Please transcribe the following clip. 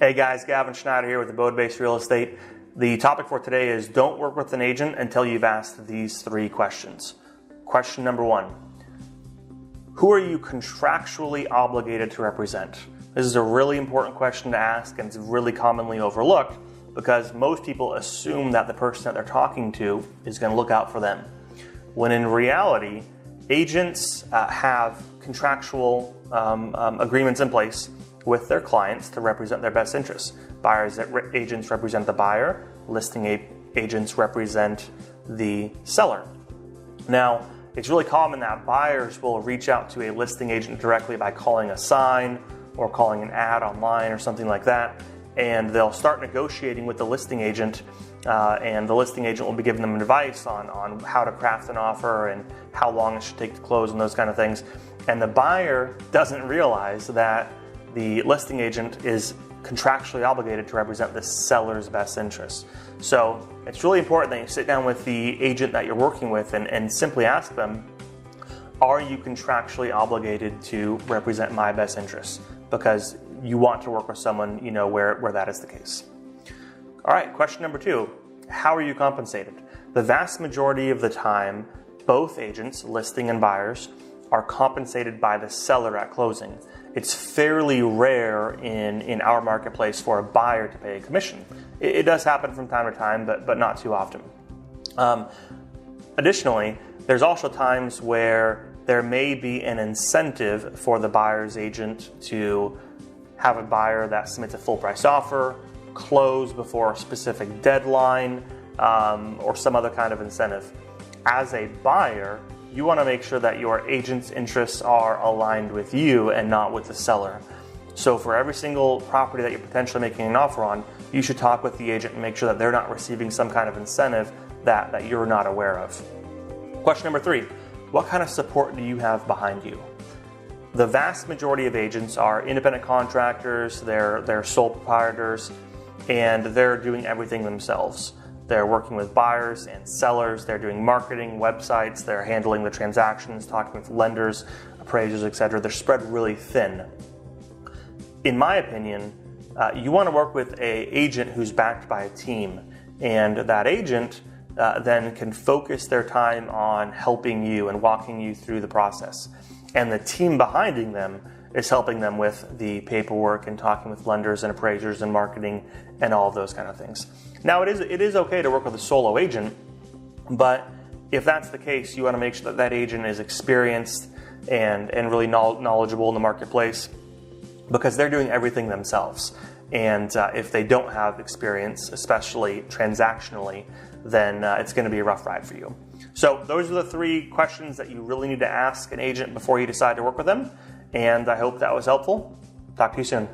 Hey guys, Gavin Shnieder here with Abode-based real estate. The topic for today is don't work with an agent until you've asked these three questions. Question number one, who are you contractually obligated to represent? This is a really important question to ask, and it's really commonly overlooked because most people assume that the person that they're talking to is going to look out for them. When in reality, agents have contractual agreements in place with their clients to represent their best interests. Buyers agents represent the buyer, listing agents represent the seller. Now, it's really common that buyers will reach out to a listing agent directly by calling a sign or calling an ad online or something like that, and they'll start negotiating with the listing agent, and the listing agent will be giving them advice on how to craft an offer and how long it should take to close and those kind of things. And the buyer doesn't realize that the listing agent is contractually obligated to represent the seller's best interests. So it's really important that you sit down with the agent that you're working with and simply ask them, are you contractually obligated to represent my best interests? Because you want to work with someone where that is the case. All right, question number two, how are you compensated? The vast majority of the time, both agents, listing and buyers, are compensated by the seller at closing. It's fairly rare in our marketplace for a buyer to pay a commission. It does happen from time to time, but not too often. Additionally, there's also times where there may be an incentive for the buyer's agent to have a buyer that submits a full price offer, close before a specific deadline, or some other kind of incentive. As a buyer, you want to make sure that your agent's interests are aligned with you and not with the seller. So for every single property that you're potentially making an offer on, you should talk with the agent and make sure that they're not receiving some kind of incentive that you're not aware of. Question number three, what kind of support do you have behind you? The vast majority of agents are independent contractors, they're sole proprietors, and they're doing everything themselves. They're working with buyers and sellers, they're doing marketing, websites, they're handling the transactions, talking with lenders, appraisers, etc. They're spread really thin. In my opinion, you want to work with an agent who's backed by a team, and that agent then can focus their time on helping you and walking you through the process. And the team behind them is helping them with the paperwork and talking with lenders and appraisers and marketing and all of those kind of things. Now, it is okay to work with a solo agent, but if that's the case, you want to make sure that that agent is experienced and really knowledgeable in the marketplace, because they're doing everything themselves. And if they don't have experience, especially transactionally, then it's going to be a rough ride for you. So those are the three questions that you really need to ask an agent before you decide to work with them. And I hope that was helpful. Talk to you soon.